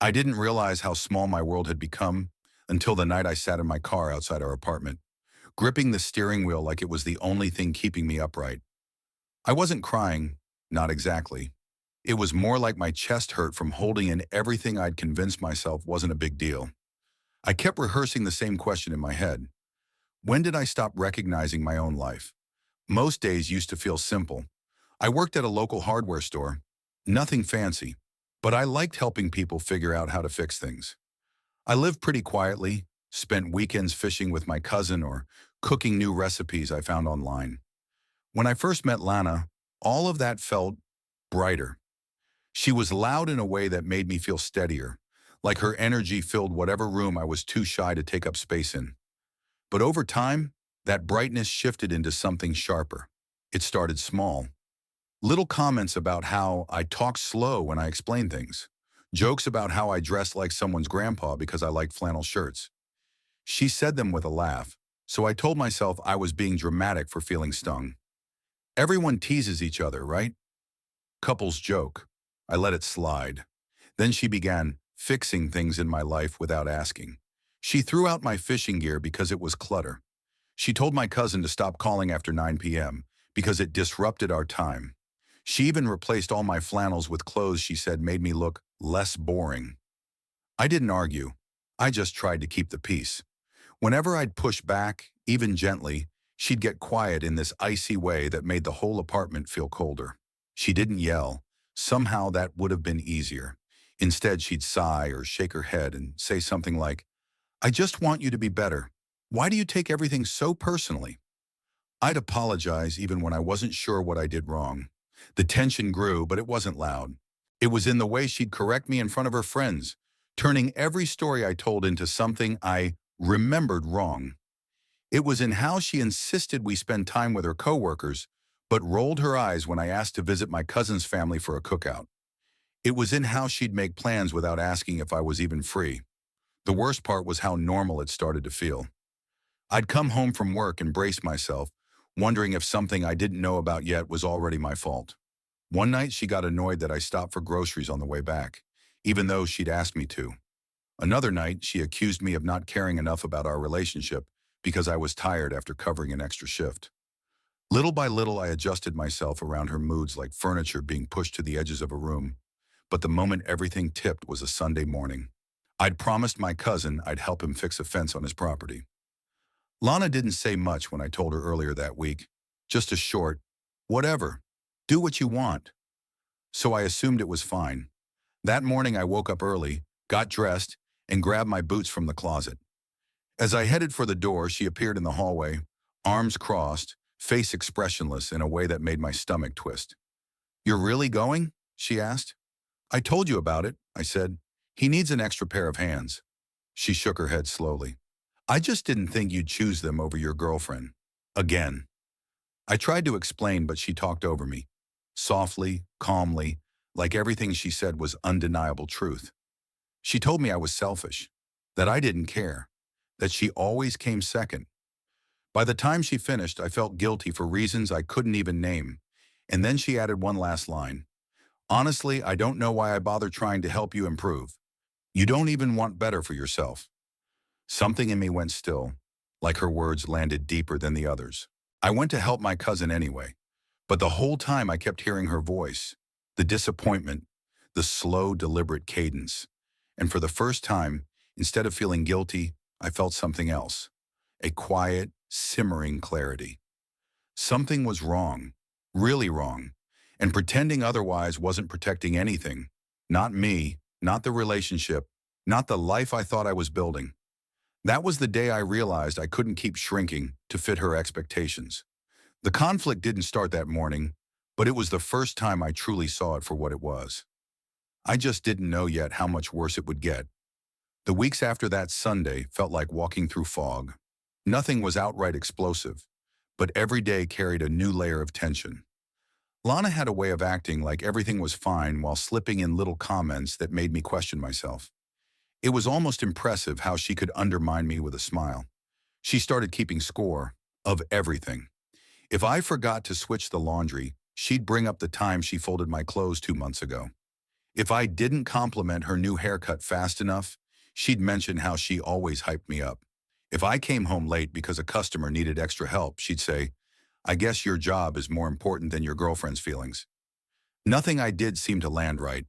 I didn't realize how small my world had become until the night I sat in my car outside our apartment, gripping the steering wheel like it was the only thing keeping me upright. I wasn't crying, not exactly. It was more like my chest hurt from holding in everything I'd convinced myself wasn't a big deal. I kept rehearsing the same question in my head. When did I stop recognizing my own life? Most days used to feel simple. I worked at a local hardware store. Nothing fancy, but I liked helping people figure out how to fix things. I lived pretty quietly, spent weekends fishing with my cousin or cooking new recipes I found online. When I first met Lana, all of that felt brighter. She was loud in a way that made me feel steadier, like her energy filled whatever room I was too shy to take up space in. But over time, that brightness shifted into something sharper. It started small. Little comments about how I talked slow when I explained things. Jokes about how I dressed like someone's grandpa because I liked flannel shirts. She said them with a laugh, so I told myself I was being dramatic for feeling stung. Everyone teases each other, right? Couples joke. I let it slide. Then she began fixing things in my life without asking. She threw out my fishing gear because it was clutter. She told my cousin to stop calling after 9 p.m. because it disrupted our time. She even replaced all my flannels with clothes she said made me look less boring. I didn't argue. I just tried to keep the peace. Whenever I'd push back, even gently, she'd get quiet in this icy way that made the whole apartment feel colder. She didn't yell. Somehow that would have been easier. Instead, she'd sigh or shake her head and say something like, "I just want you to be better. Why do you take everything so personally?" I'd apologize even when I wasn't sure what I did wrong. The tension grew, but it wasn't loud. It was in the way she'd correct me in front of her friends, turning every story I told into something I remembered wrong. It was in how she insisted we spend time with her coworkers, but rolled her eyes when I asked to visit my cousin's family for a cookout. It was in how she'd make plans without asking if I was even free. The worst part was how normal it started to feel. I'd come home from work and brace myself, wondering if something I didn't know about yet was already my fault. One night she got annoyed that I stopped for groceries on the way back, even though she'd asked me to. Another night, she accused me of not caring enough about our relationship because I was tired after covering an extra shift. Little by little, I adjusted myself around her moods like furniture being pushed to the edges of a room. But the moment everything tipped was a Sunday morning. I'd promised my cousin I'd help him fix a fence on his property. Lana didn't say much when I told her earlier that week, just a short, "Whatever, do what you want." So I assumed it was fine. That morning I woke up early, got dressed, and grabbed my boots from the closet. As I headed for the door, she appeared in the hallway, arms crossed, face expressionless in a way that made my stomach twist. "You're really going?" she asked. "I told you about it," I said. "He needs an extra pair of hands." She shook her head slowly. "I just didn't think you'd choose them over your girlfriend." Again. I tried to explain, but she talked over me. Softly, calmly, like everything she said was undeniable truth. She told me I was selfish, that I didn't care, that she always came second. By the time she finished, I felt guilty for reasons I couldn't even name. And then she added one last line. "Honestly, I don't know why I bother trying to help you improve. You don't even want better for yourself." Something in me went still, like her words landed deeper than the others. I went to help my cousin anyway, but the whole time I kept hearing her voice, the disappointment, the slow, deliberate cadence. And for the first time, instead of feeling guilty, I felt something else, a quiet, simmering clarity. Something was wrong, really wrong, and pretending otherwise wasn't protecting anything. Not me, not the relationship, not the life I thought I was building. That was the day I realized I couldn't keep shrinking to fit her expectations. The conflict didn't start that morning, but it was the first time I truly saw it for what it was. I just didn't know yet how much worse it would get. The weeks after that Sunday felt like walking through fog. Nothing was outright explosive, but every day carried a new layer of tension. Lana had a way of acting like everything was fine while slipping in little comments that made me question myself. It was almost impressive how she could undermine me with a smile. She started keeping score of everything. If I forgot to switch the laundry, she'd bring up the time she folded my clothes 2 months ago. If I didn't compliment her new haircut fast enough, she'd mention how she always hyped me up. If I came home late because a customer needed extra help, she'd say, "I guess your job is more important than your girlfriend's feelings." Nothing I did seemed to land right.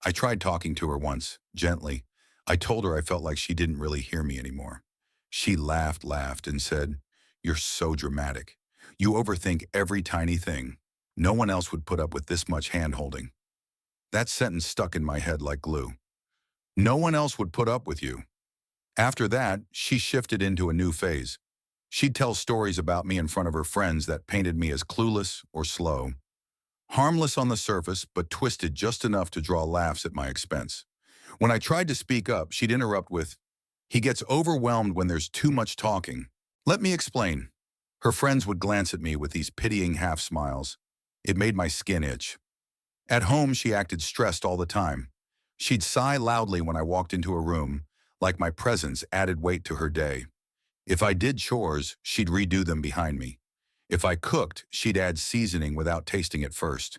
I tried talking to her once, gently. I told her I felt like she didn't really hear me anymore. She laughed, and said, "You're so dramatic. You overthink every tiny thing. No one else would put up with this much hand-holding." That sentence stuck in my head like glue. No one else would put up with you. After that, she shifted into a new phase. She'd tell stories about me in front of her friends that painted me as clueless or slow. Harmless on the surface, but twisted just enough to draw laughs at my expense. When I tried to speak up, she'd interrupt with, "He gets overwhelmed when there's too much talking. Let me explain." Her friends would glance at me with these pitying half smiles. It made my skin itch. At home, she acted stressed all the time. She'd sigh loudly when I walked into a room, like my presence added weight to her day. If I did chores, she'd redo them behind me. If I cooked, she'd add seasoning without tasting it first.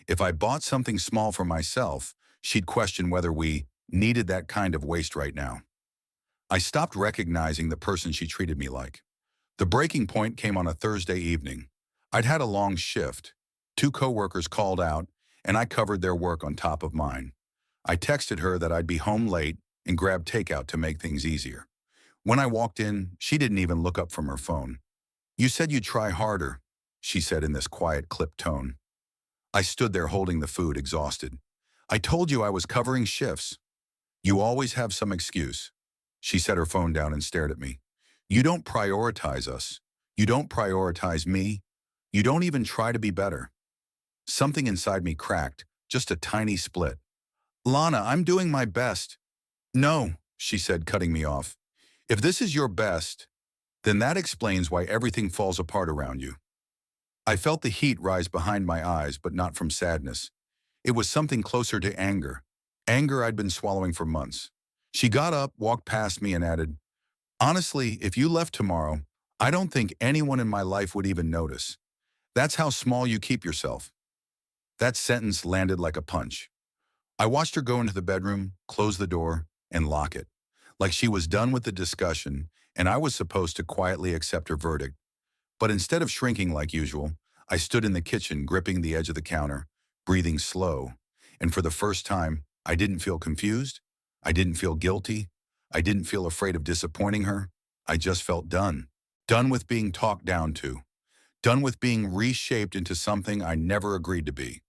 If I bought something small for myself, she'd question whether we needed that kind of waste right now. I stopped recognizing the person she treated me like. The breaking point came on a Thursday evening. I'd had a long shift. 2 coworkers called out, and I covered their work on top of mine. I texted her that I'd be home late and grabbed takeout to make things easier. When I walked in, she didn't even look up from her phone. "You said you'd try harder," she said in this quiet, clipped tone. I stood there holding the food, exhausted. "I told you I was covering shifts." "You always have some excuse." She set her phone down and stared at me. "You don't prioritize us. You don't prioritize me. You don't even try to be better." Something inside me cracked, just a tiny split. "Lana, I'm doing my best." "No," she said, cutting me off. "If this is your best, then that explains why everything falls apart around you." I felt the heat rise behind my eyes, but not from sadness. It was something closer to anger. Anger I'd been swallowing for months. She got up, walked past me, and added, "Honestly, if you left tomorrow, I don't think anyone in my life would even notice. That's how small you keep yourself." That sentence landed like a punch. I watched her go into the bedroom, close the door, and lock it, like she was done with the discussion, and I was supposed to quietly accept her verdict. But instead of shrinking like usual, I stood in the kitchen, gripping the edge of the counter, breathing slow. And for the first time, I didn't feel confused. I didn't feel guilty. I didn't feel afraid of disappointing her. I just felt done. Done with being talked down to. Done with being reshaped into something I never agreed to be.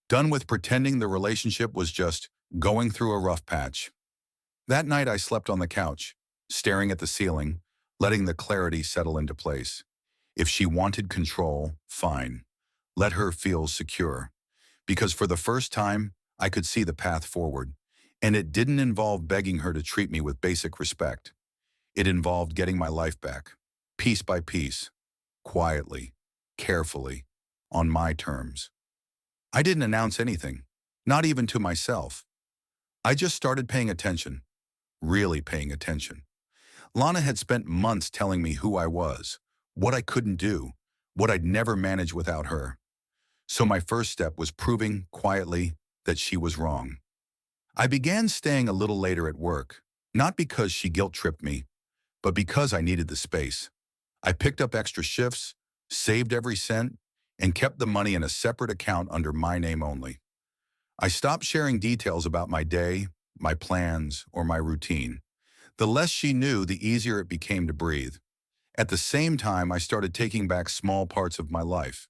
Done with pretending the relationship was just going through a rough patch. That night I slept on the couch, staring at the ceiling, letting the clarity settle into place. If she wanted control, fine. Let her feel secure. Because for the first time, I could see the path forward. And it didn't involve begging her to treat me with basic respect. It involved getting my life back, piece by piece, quietly, carefully, on my terms. I didn't announce anything, not even to myself. I just started paying attention, really paying attention. Lana had spent months telling me who I was, what I couldn't do, what I'd never manage without her. So my first step was proving, quietly, that she was wrong. I began staying a little later at work, not because she guilt-tripped me, but because I needed the space. I picked up extra shifts, saved every cent, and kept the money in a separate account under my name only. I stopped sharing details about my day, my plans, or my routine. The less she knew, the easier it became to breathe. At the same time, I started taking back small parts of my life.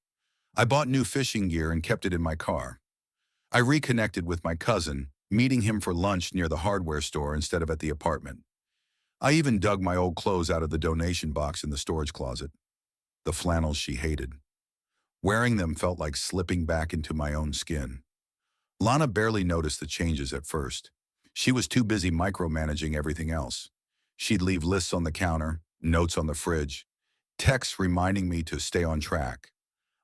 I bought new fishing gear and kept it in my car. I reconnected with my cousin, meeting him for lunch near the hardware store instead of at the apartment. I even dug my old clothes out of the donation box in the storage closet, the flannels she hated. Wearing them felt like slipping back into my own skin. Lana barely noticed the changes at first. She was too busy micromanaging everything else. She'd leave lists on the counter, notes on the fridge, texts reminding me to stay on track.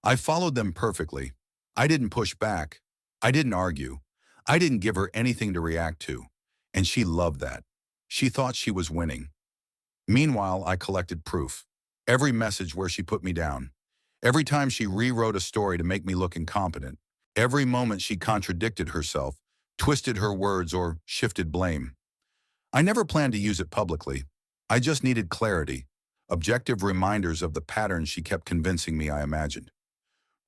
I followed them perfectly. I didn't push back. I didn't argue. I didn't give her anything to react to. And she loved that. She thought she was winning. Meanwhile, I collected proof. Every message where she put me down. Every time she rewrote a story to make me look incompetent. Every moment she contradicted herself, twisted her words, or shifted blame. I never planned to use it publicly. I just needed clarity, objective reminders of the patterns she kept convincing me I imagined.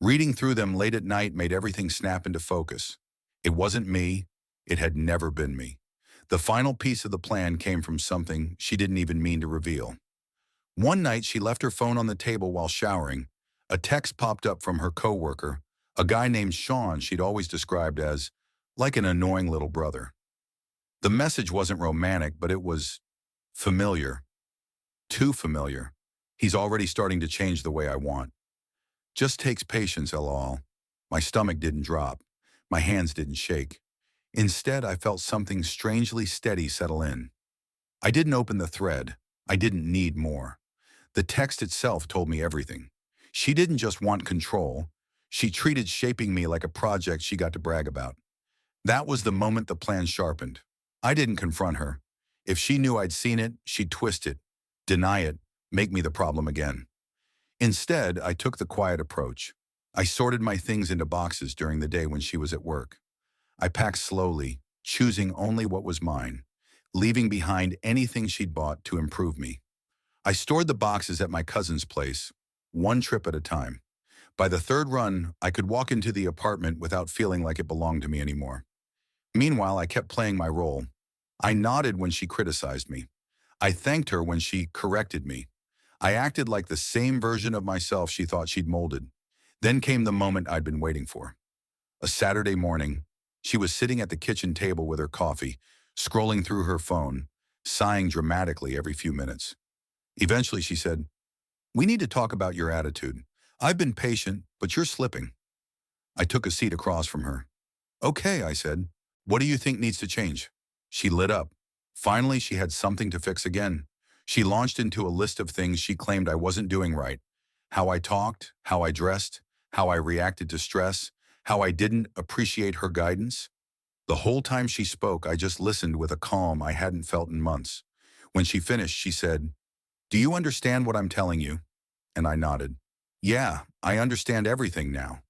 Reading through them late at night made everything snap into focus. It wasn't me. It had never been me. The final piece of the plan came from something she didn't even mean to reveal. One night, she left her phone on the table while showering. A text popped up from her coworker, a guy named Sean she'd always described as like an annoying little brother. The message wasn't romantic, but it was familiar. Too familiar. He's already starting to change the way I want. Just takes patience, lol. My stomach didn't drop. My hands didn't shake. Instead, I felt something strangely steady settle in. I didn't open the thread. I didn't need more. The text itself told me everything. She didn't just want control. She treated shaping me like a project she got to brag about. That was the moment the plan sharpened. I didn't confront her. If she knew I'd seen it, she'd twist it, deny it, make me the problem again. Instead, I took the quiet approach. I sorted my things into boxes during the day when she was at work. I packed slowly, choosing only what was mine, leaving behind anything she'd bought to improve me. I stored the boxes at my cousin's place, one trip at a time. By the third run, I could walk into the apartment without feeling like it belonged to me anymore. Meanwhile, I kept playing my role. I nodded when she criticized me. I thanked her when she corrected me. I acted like the same version of myself she thought she'd molded. Then came the moment I'd been waiting for. A Saturday morning, she was sitting at the kitchen table with her coffee, scrolling through her phone, sighing dramatically every few minutes. Eventually, she said, "We need to talk about your attitude. I've been patient, but you're slipping." I took a seat across from her. "Okay," I said. "What do you think needs to change?" She lit up. Finally, she had something to fix again. She launched into a list of things she claimed I wasn't doing right. How I talked, how I dressed, how I reacted to stress, how I didn't appreciate her guidance. The whole time she spoke, I just listened with a calm I hadn't felt in months. When she finished, she said, "Do you understand what I'm telling you?" And I nodded. "Yeah, I understand everything now."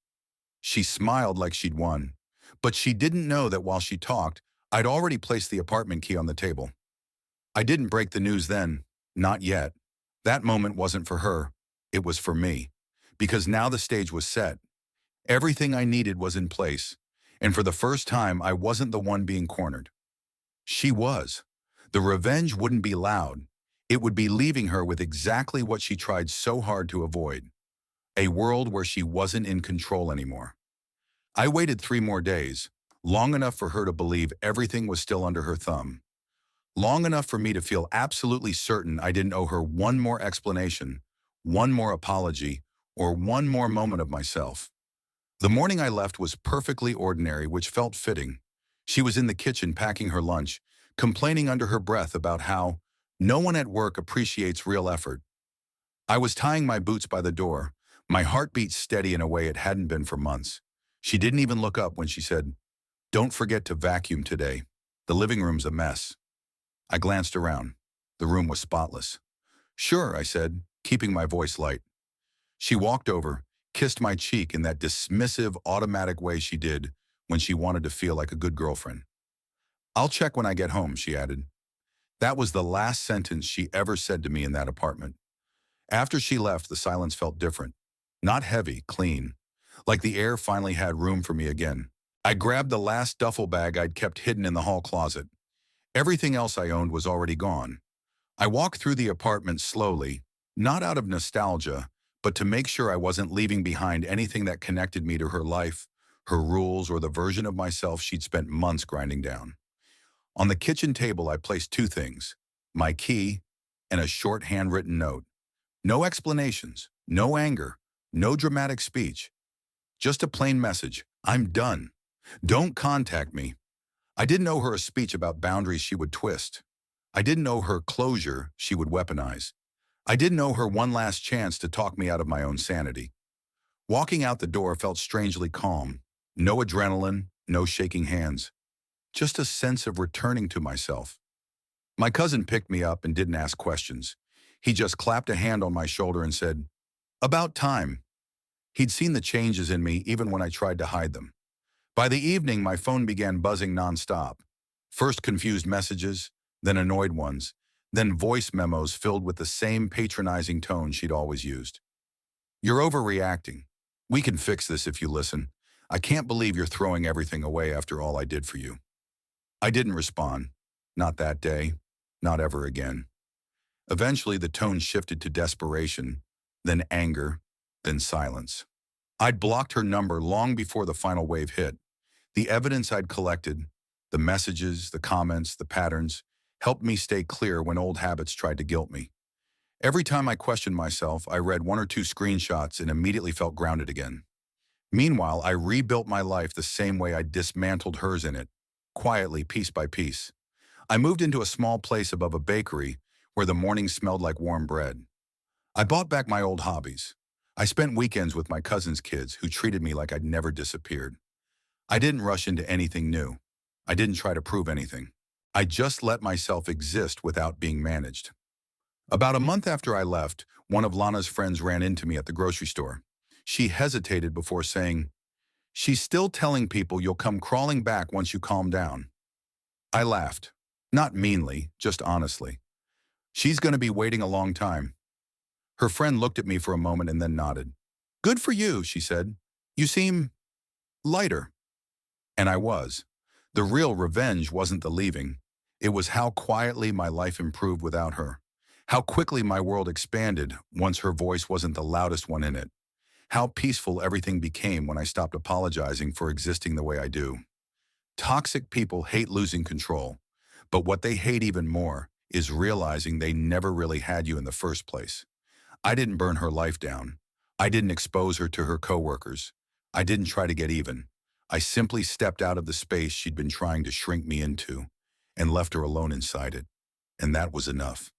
She smiled like she'd won. But she didn't know that while she talked, I'd already placed the apartment key on the table. I didn't break the news then. Not yet. That moment wasn't for her. It was for me. Because now the stage was set. Everything I needed was in place. And for the first time, I wasn't the one being cornered. She was. The revenge wouldn't be loud. It would be leaving her with exactly what she tried so hard to avoid. A world where she wasn't in control anymore. I waited 3 more days, long enough for her to believe everything was still under her thumb. Long enough for me to feel absolutely certain I didn't owe her one more explanation, one more apology, or one more moment of myself. The morning I left was perfectly ordinary, which felt fitting. She was in the kitchen packing her lunch, complaining under her breath about how no one at work appreciates real effort. I was tying my boots by the door, my heartbeat steady in a way it hadn't been for months. She didn't even look up when she said, "Don't forget to vacuum today. The living room's a mess." I glanced around. The room was spotless. "Sure," I said, keeping my voice light. She walked over, kissed my cheek in that dismissive, automatic way she did when she wanted to feel like a good girlfriend. "I'll check when I get home," she added. That was the last sentence she ever said to me in that apartment. After she left, the silence felt different. Not heavy, clean. Like the air finally had room for me again. I grabbed the last duffel bag I'd kept hidden in the hall closet. Everything else I owned was already gone. I walked through the apartment slowly, not out of nostalgia, but to make sure I wasn't leaving behind anything that connected me to her life, her rules, or the version of myself she'd spent months grinding down. On the kitchen table, I placed 2 things, my key and a short handwritten note. No explanations, no anger, no dramatic speech. Just a plain message: I'm done. Don't contact me. I didn't owe her a speech about boundaries she would twist. I didn't owe her closure she would weaponize. I didn't owe her one last chance to talk me out of my own sanity. Walking out the door felt strangely calm. No adrenaline, no shaking hands. Just a sense of returning to myself. My cousin picked me up and didn't ask questions. He just clapped a hand on my shoulder and said, "About time." He'd seen the changes in me even when I tried to hide them. By the evening, my phone began buzzing nonstop. First confused messages, then annoyed ones, then voice memos filled with the same patronizing tone she'd always used. "You're overreacting. We can fix this if you listen. I can't believe you're throwing everything away after all I did for you." I didn't respond. Not that day. Not ever again. Eventually, the tone shifted to desperation, then anger, then silence. I'd blocked her number long before the final wave hit. The evidence I'd collected, the messages, the comments, the patterns, helped me stay clear when old habits tried to guilt me. Every time I questioned myself, I read one or two screenshots and immediately felt grounded again. Meanwhile, I rebuilt my life the same way I dismantled hers in it, quietly, piece by piece. I moved into a small place above a bakery where the mornings smelled like warm bread. I bought back my old hobbies. I spent weekends with my cousin's kids who treated me like I'd never disappeared. I didn't rush into anything new. I didn't try to prove anything. I just let myself exist without being managed. About a month after I left, one of Lana's friends ran into me at the grocery store. She hesitated before saying, "She's still telling people you'll come crawling back once you calm down." I laughed. Not meanly, just honestly. "She's going to be waiting a long time." Her friend looked at me for a moment and then nodded. "Good for you," she said. "You seem lighter." And I was. The real revenge wasn't the leaving. It was how quietly my life improved without her. How quickly my world expanded once her voice wasn't the loudest one in it. How peaceful everything became when I stopped apologizing for existing the way I do. Toxic people hate losing control, but what they hate even more is realizing they never really had you in the first place. I didn't burn her life down. I didn't expose her to her coworkers. I didn't try to get even. I simply stepped out of the space she'd been trying to shrink me into and left her alone inside it. And that was enough.